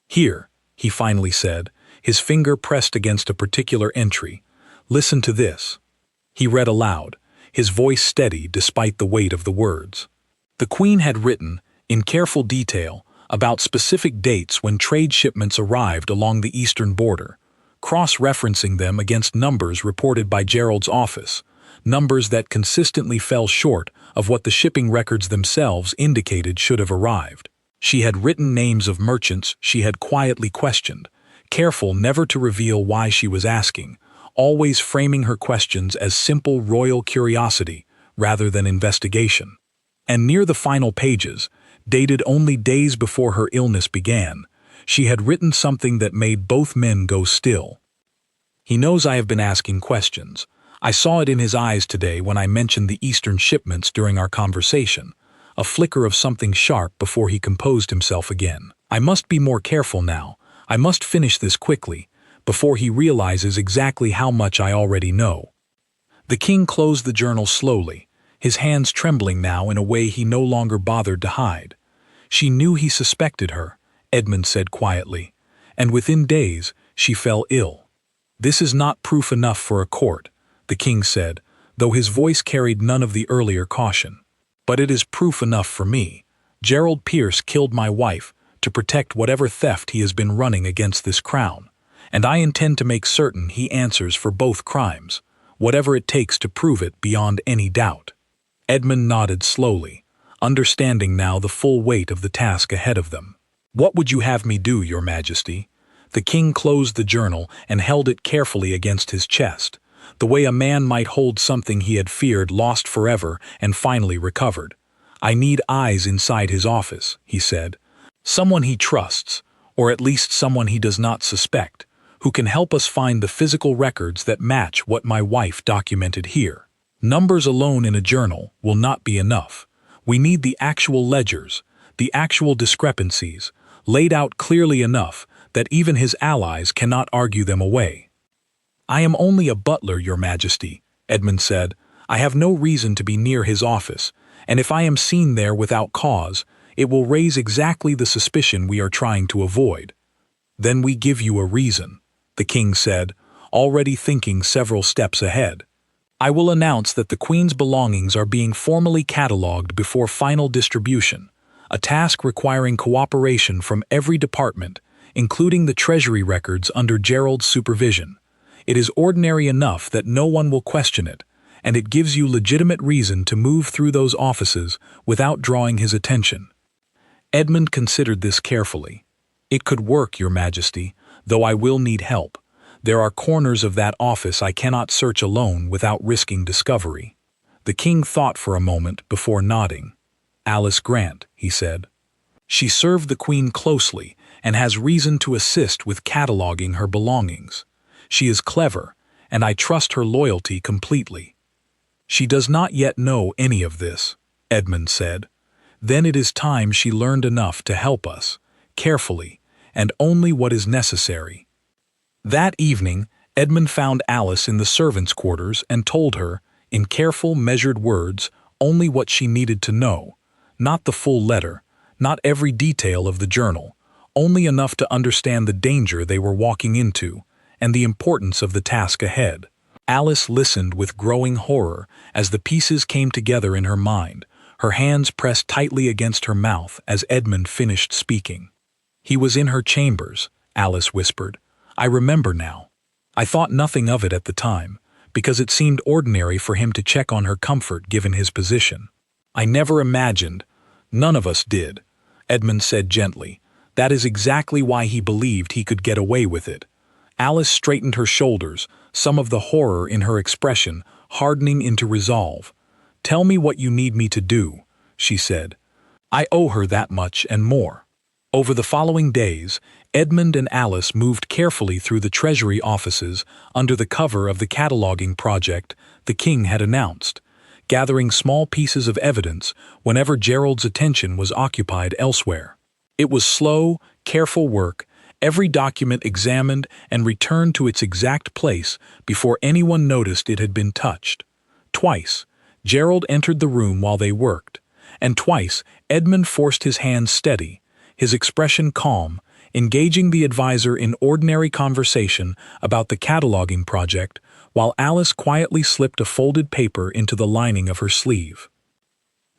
"Here," he finally said, his finger pressed against a particular entry. "Listen to this." He read aloud, his voice steady despite the weight of the words. The Queen had written, in careful detail, about specific dates when trade shipments arrived along the eastern border, cross-referencing them against numbers reported by Gerald's office, numbers that consistently fell short of what the shipping records themselves indicated should have arrived. She had written names of merchants she had quietly questioned, careful never to reveal why she was asking, always framing her questions as simple royal curiosity rather than investigation. And near the final pages, dated only days before her illness began, she had written something that made both men go still. "He knows I have been asking questions. I saw it in his eyes today when I mentioned the eastern shipments during our conversation, a flicker of something sharp before he composed himself again. I must be more careful now. I must finish this quickly, before he realizes exactly how much I already know." The king closed the journal slowly, his hands trembling now in a way he no longer bothered to hide. "She knew he suspected her," Edmund said quietly, "and within days she fell ill." "This is not proof enough for a court," the king said, though his voice carried none of the earlier caution. "But it is proof enough for me. Gerald Pierce killed my wife to protect whatever theft he has been running against this crown, and I intend to make certain he answers for both crimes, whatever it takes to prove it beyond any doubt." Edmund nodded slowly, understanding now the full weight of the task ahead of them. "What would you have me do, Your Majesty?" The king closed the journal and held it carefully against his chest, the way a man might hold something he had feared lost forever and finally recovered. "I need eyes inside his office," he said. "Someone he trusts, or at least someone he does not suspect, who can help us find the physical records that match what my wife documented here. Numbers alone in a journal will not be enough. We need the actual ledgers, the actual discrepancies, laid out clearly enough that even his allies cannot argue them away." "I am only a butler, Your Majesty," Edmund said. "I have no reason to be near his office, and if I am seen there without cause, it will raise exactly the suspicion we are trying to avoid." "Then we give you a reason," the king said, already thinking several steps ahead. "I will announce that the Queen's belongings are being formally catalogued before final distribution, a task requiring cooperation from every department, including the treasury records under Gerald's supervision. It is ordinary enough that no one will question it, and it gives you legitimate reason to move through those offices without drawing his attention." Edmund considered this carefully. "It could work, Your Majesty, though I will need help. There are corners of that office I cannot search alone without risking discovery." The king thought for a moment before nodding. "Alice Grant," he said. "She served the Queen closely and has reason to assist with cataloging her belongings. She is clever, and I trust her loyalty completely." "She does not yet know any of this," Edmund said. "Then it is time she learned enough to help us, carefully, and only what is necessary." That evening, Edmund found Alice in the servants' quarters and told her, in careful, measured words, only what she needed to know, not the full letter, not every detail of the journal, only enough to understand the danger they were walking into and the importance of the task ahead. Alice listened with growing horror as the pieces came together in her mind, her hands pressed tightly against her mouth as Edmund finished speaking. "He was in her chambers," Alice whispered. "I remember now. I thought nothing of it at the time, because it seemed ordinary for him to check on her comfort given his position. I never imagined, none of us did," Edmund said gently. "That is exactly why he believed he could get away with it." Alice straightened her shoulders, some of the horror in her expression hardening into resolve. "Tell me what you need me to do," she said. "I owe her that much and more." Over the following days, Edmund and Alice moved carefully through the treasury offices under the cover of the cataloging project the king had announced, gathering small pieces of evidence whenever Gerald's attention was occupied elsewhere. It was slow, careful work, every document examined and returned to its exact place before anyone noticed it had been touched. Twice, Gerald entered the room while they worked, and twice Edmund forced his hands steady, his expression calm, engaging the advisor in ordinary conversation about the cataloging project, while Alice quietly slipped a folded paper into the lining of her sleeve.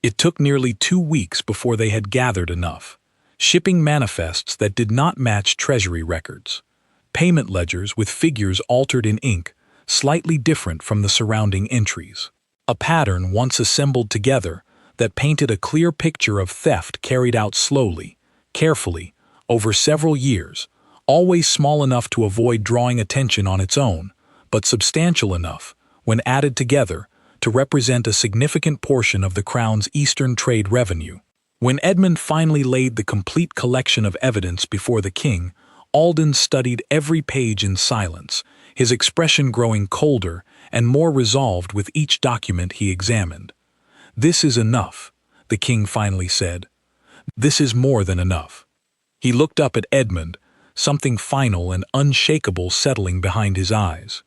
It took nearly 2 weeks before they had gathered enough, shipping manifests that did not match treasury records, payment ledgers with figures altered in ink, slightly different from the surrounding entries. A pattern once assembled together that painted a clear picture of theft carried out slowly, carefully, over several years, always small enough to avoid drawing attention on its own, but substantial enough, when added together, to represent a significant portion of the Crown's Eastern trade revenue. When Edmund finally laid the complete collection of evidence before the king, Alden studied every page in silence, his expression growing colder and more resolved with each document he examined. "This is enough," the king finally said. "This is more than enough." He looked up at Edmund, something final and unshakable settling behind his eyes.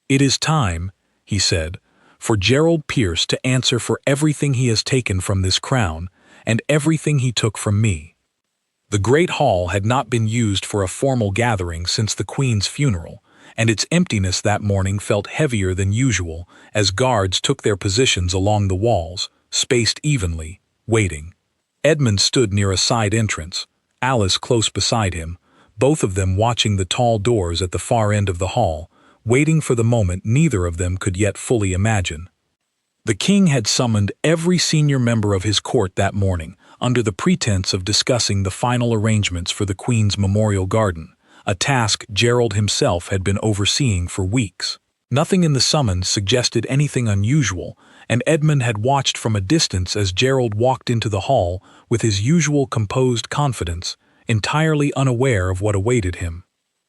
"It is time," he said, "for Gerald Pierce to answer for everything he has taken from this crown and everything he took from me." The great hall had not been used for a formal gathering since the Queen's funeral, and its emptiness that morning felt heavier than usual as guards took their positions along the walls, spaced evenly, waiting. Edmund stood near a side entrance, Alice close beside him, both of them watching the tall doors at the far end of the hall, waiting for the moment neither of them could yet fully imagine. The king had summoned every senior member of his court that morning, under the pretense of discussing the final arrangements for the Queen's memorial garden, a task Gerald himself had been overseeing for weeks. Nothing in the summons suggested anything unusual, and Edmund had watched from a distance as Gerald walked into the hall with his usual composed confidence, entirely unaware of what awaited him.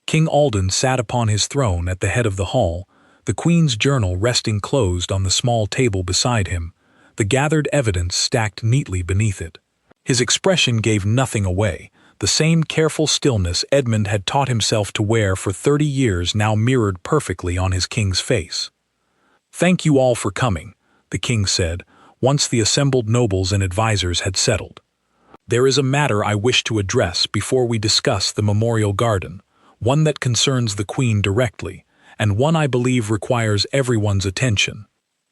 King Alden sat upon his throne at the head of the hall, the Queen's journal resting closed on the small table beside him, the gathered evidence stacked neatly beneath it. His expression gave nothing away, the same careful stillness Edmund had taught himself to wear for 30 years now mirrored perfectly on his king's face. "Thank you all for coming," the king said, once the assembled nobles and advisors had settled. "There is a matter I wish to address before we discuss the memorial garden, one that concerns the Queen directly, and one I believe requires everyone's attention."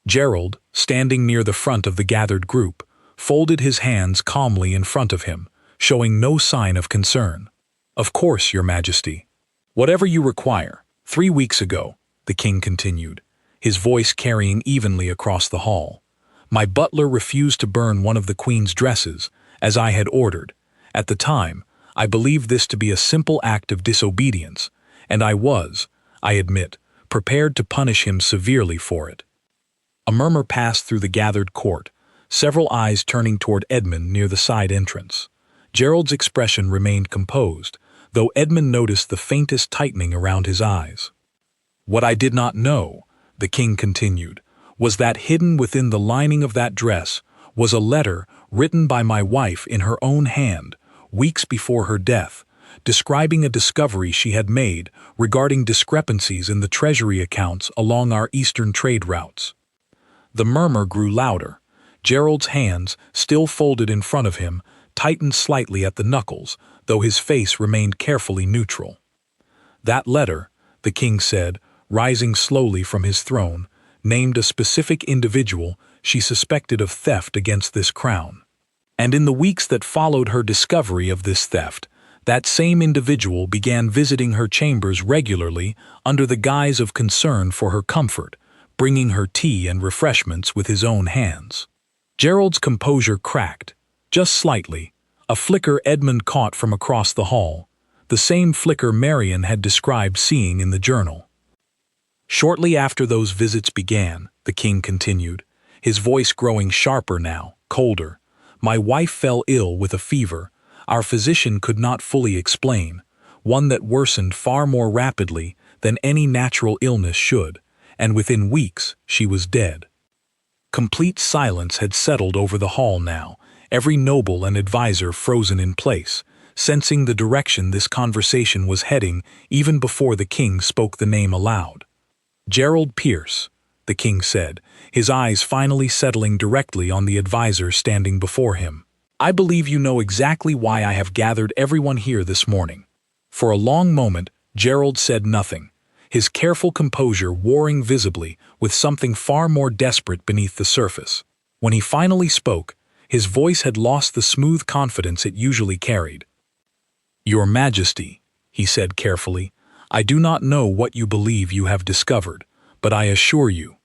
Gerald, standing near the front of the gathered group, folded his hands calmly in front of him, showing no sign of concern. "Of course, Your Majesty. Whatever you require. 3 weeks ago," the king continued, his voice carrying evenly across the hall, "my butler refused to burn one of the Queen's dresses, as I had ordered. At the time, I believed this to be a simple act of disobedience, and I was, I admit, prepared to punish him severely for it." A murmur passed through the gathered court, several eyes turning toward Edmund near the side entrance. Gerald's expression remained composed, though Edmund noticed the faintest tightening around his eyes. "What I did not know," the king continued, "was that hidden within the lining of that dress was a letter written by my wife in her own hand, weeks before her death, describing a discovery she had made regarding discrepancies in the treasury accounts along our eastern trade routes." The murmur grew louder. Gerald's hands, still folded in front of him, tightened slightly at the knuckles, though his face remained carefully neutral. "That letter," the king said, rising slowly from his throne, named a specific individual she suspected of theft against this crown. And in the weeks that followed her discovery of this theft, that same individual began visiting her chambers regularly under the guise of concern for her comfort, bringing her tea and refreshments with his own hands. Gerald's composure cracked, just slightly, a flicker Edmund caught from across the hall, the same flicker Marion had described seeing in the journal. "Shortly after those visits began," the king continued, his voice growing sharper now, colder, "my wife fell ill with a fever our physician could not fully explain, one that worsened far more rapidly than any natural illness should, and within weeks she was dead." Complete silence had settled over the hall now, every noble and advisor frozen in place, sensing the direction this conversation was heading even before the king spoke the name aloud. "Gerald Pierce," the king said, his eyes finally settling directly on the advisor standing before him. "I believe you know exactly why I have gathered everyone here this morning." For a long moment, Gerald said nothing, his careful composure warring visibly with something far more desperate beneath the surface. When he finally spoke, his voice had lost the smooth confidence it usually carried. "Your Majesty," he said carefully, "I do not know what you believe you have discovered, but I assure you—"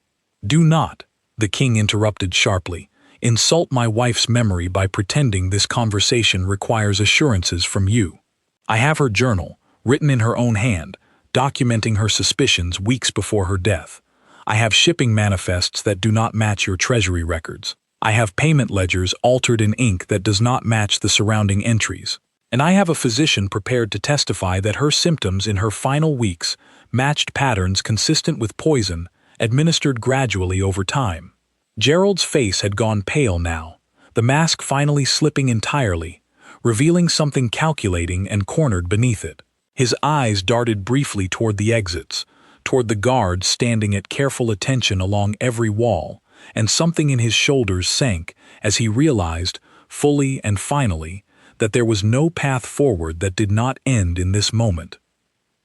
"Do not," the king interrupted sharply, "insult my wife's memory by pretending this conversation requires assurances from you. I have her journal, written in her own hand, documenting her suspicions weeks before her death. I have shipping manifests that do not match your treasury records. I have payment ledgers altered in ink that does not match the surrounding entries. And I have a physician prepared to testify that her symptoms in her final weeks matched patterns consistent with poison, administered gradually over time." Gerald's face had gone pale now, the mask finally slipping entirely, revealing something calculating and cornered beneath it. His eyes darted briefly toward the exits, toward the guards standing at careful attention along every wall, and something in his shoulders sank as he realized, fully and finally, that there was no path forward that did not end in this moment.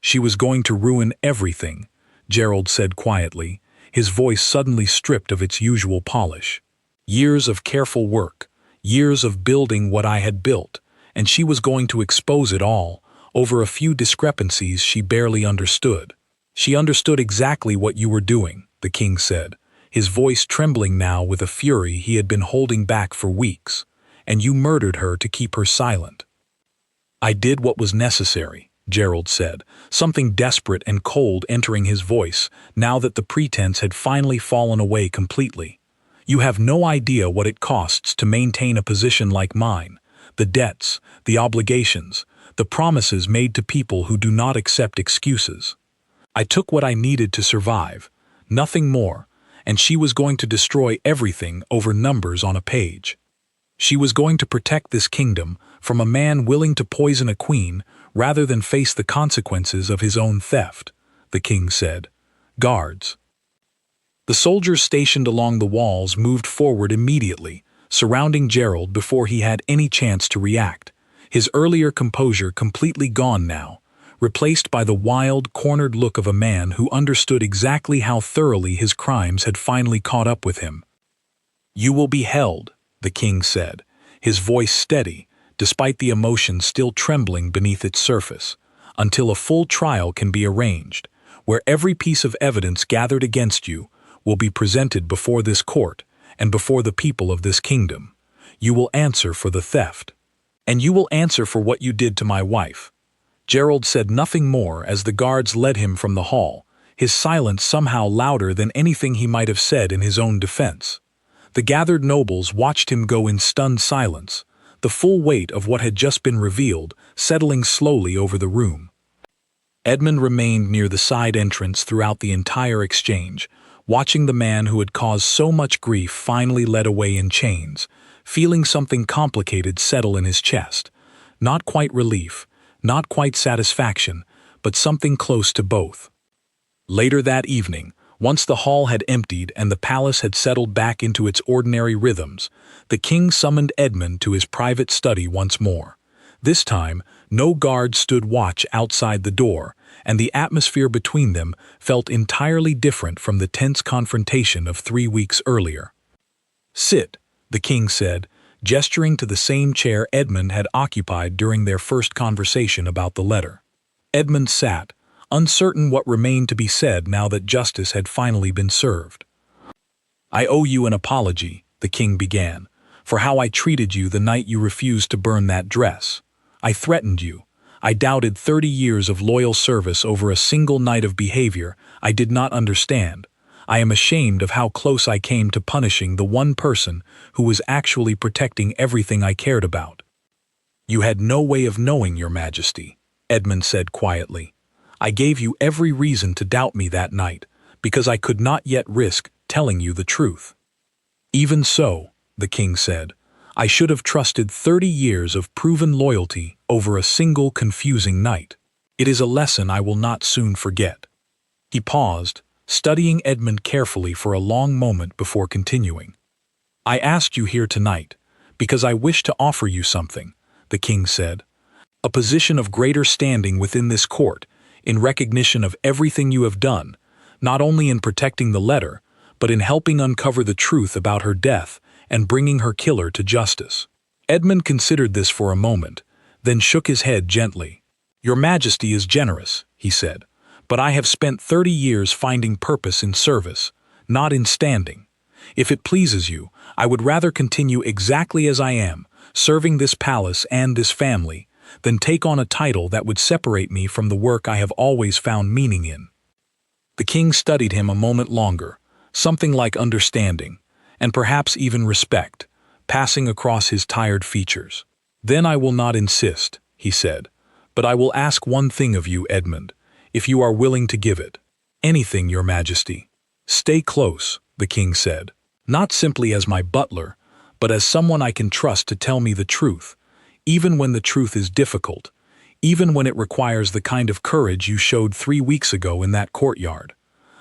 "She was going to ruin everything," Gerald said quietly, his voice suddenly stripped of its usual polish. "Years of careful work, years of building what I had built, and she was going to expose it all, over a few discrepancies she barely understood." "She understood exactly what you were doing," the king said, his voice trembling now with a fury he had been holding back for weeks, "and you murdered her to keep her silent." "I did what was necessary," Gerald said, something desperate and cold entering his voice now that the pretense had finally fallen away completely. "You have no idea what it costs to maintain a position like mine, the debts, the obligations, the promises made to people who do not accept excuses. I took what I needed to survive, nothing more, and she was going to destroy everything over numbers on a page. She was going to protect this kingdom from a man willing to poison a queen rather than face the consequences of his own theft," the king said. "Guards." The soldiers stationed along the walls moved forward immediately, surrounding Gerald before he had any chance to react, his earlier composure completely gone now, replaced by the wild, cornered look of a man who understood exactly how thoroughly his crimes had finally caught up with him. "You will be held," the king said, his voice steady, despite the emotion still trembling beneath its surface, "until a full trial can be arranged, where every piece of evidence gathered against you will be presented before this court and before the people of this kingdom. You will answer for the theft. And you will answer for what you did to my wife." Gerald said nothing more as the guards led him from the hall, his silence somehow louder than anything he might have said in his own defense. The gathered nobles watched him go in stunned silence, the full weight of what had just been revealed settling slowly over the room. Edmund remained near the side entrance throughout the entire exchange, watching the man who had caused so much grief finally led away in chains, feeling something complicated settle in his chest. Not quite relief, not quite satisfaction, but something close to both. Later that evening, once the hall had emptied and the palace had settled back into its ordinary rhythms, the king summoned Edmund to his private study once more. This time, no guard stood watch outside the door, and the atmosphere between them felt entirely different from the tense confrontation of 3 weeks earlier. "Sit," the king said, gesturing to the same chair Edmund had occupied during their first conversation about the letter. Edmund sat, uncertain what remained to be said now that justice had finally been served. "I owe you an apology," the king began, "for how I treated you the night you refused to burn that dress. I threatened you. I doubted 30 years of loyal service over a single night of behavior I did not understand. I am ashamed of how close I came to punishing the one person who was actually protecting everything I cared about." "You had no way of knowing, Your Majesty," Edmund said quietly. "I gave you every reason to doubt me that night, because I could not yet risk telling you the truth." "Even so," the king said, "I should have trusted 30 years of proven loyalty over a single confusing night. It is a lesson I will not soon forget." He paused, studying Edmund carefully for a long moment before continuing. "I asked you here tonight because I wish to offer you something," the king said. "A position of greater standing within this court, in recognition of everything you have done, not only in protecting the letter, but in helping uncover the truth about her death and bringing her killer to justice." Edmund considered this for a moment, then shook his head gently. "Your Majesty is generous," he said, "but I have spent 30 years finding purpose in service, not in standing. If it pleases you, I would rather continue exactly as I am, serving this palace and this family, than take on a title that would separate me from the work I have always found meaning in." The king studied him a moment longer, something like understanding, and perhaps even respect, passing across his tired features. "Then I will not insist," he said, "but I will ask one thing of you, Edmund, if you are willing to give it." "Anything, Your Majesty." "Stay close," the king said, "not simply as my butler, but as someone I can trust to tell me the truth, even when the truth is difficult, even when it requires the kind of courage you showed 3 weeks ago in that courtyard.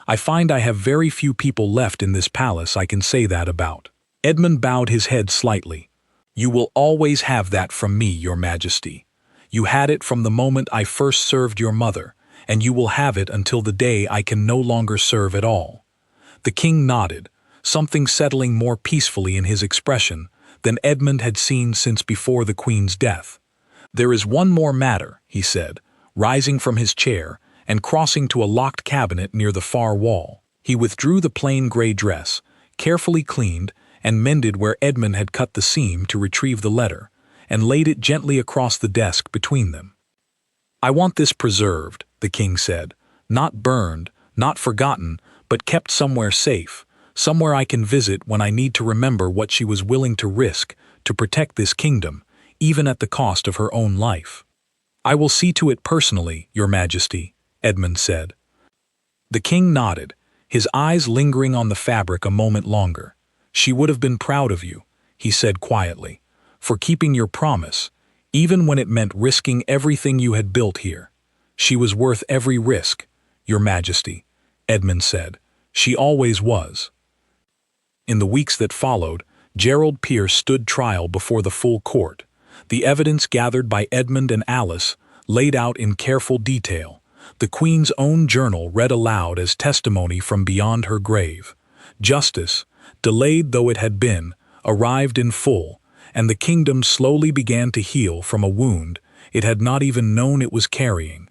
I find I have very few people left in this palace I can say that about." Edmund bowed his head slightly. "You will always have that from me, Your Majesty. You had it from the moment I first served your mother, and you will have it until the day I can no longer serve at all." The king nodded, something settling more peacefully in his expression than Edmund had seen since before the queen's death. "There is one more matter," he said, rising from his chair and crossing to a locked cabinet near the far wall. He withdrew the plain gray dress, carefully cleaned and mended where Edmund had cut the seam to retrieve the letter, and laid it gently across the desk between them. "I want this preserved," the king said, "not burned, not forgotten, but kept somewhere safe, somewhere I can visit when I need to remember what she was willing to risk to protect this kingdom, even at the cost of her own life." "I will see to it personally, Your Majesty," Edmund said. The king nodded, his eyes lingering on the fabric a moment longer. "She would have been proud of you," he said quietly, "for keeping your promise, even when it meant risking everything you had built here. She was worth every risk, Your Majesty," Edmund said. "She always was." In the weeks that followed, Gerald Pierce stood trial before the full court. The evidence gathered by Edmund and Alice, laid out in careful detail, the Queen's own journal read aloud as testimony from beyond her grave. Justice, delayed though it had been, arrived in full, and the kingdom slowly began to heal from a wound it had not even known it was carrying.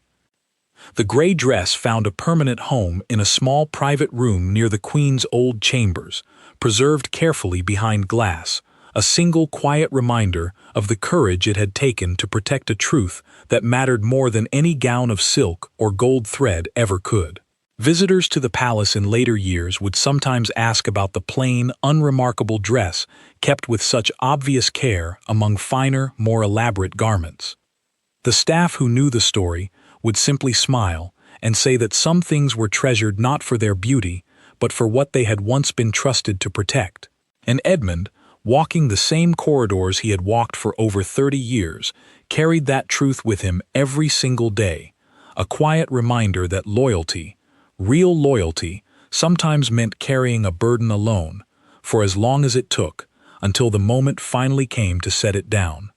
The gray dress found a permanent home in a small private room near the Queen's old chambers, preserved carefully behind glass, a single quiet reminder of the courage it had taken to protect a truth that mattered more than any gown of silk or gold thread ever could. Visitors to the palace in later years would sometimes ask about the plain, unremarkable dress kept with such obvious care among finer, more elaborate garments. The staff who knew the story would simply smile and say that some things were treasured not for their beauty, but for what they had once been trusted to protect. And Edmund, walking the same corridors he had walked for over 30 years, carried that truth with him every single day, a quiet reminder that loyalty, real loyalty, sometimes meant carrying a burden alone, for as long as it took, until the moment finally came to set it down.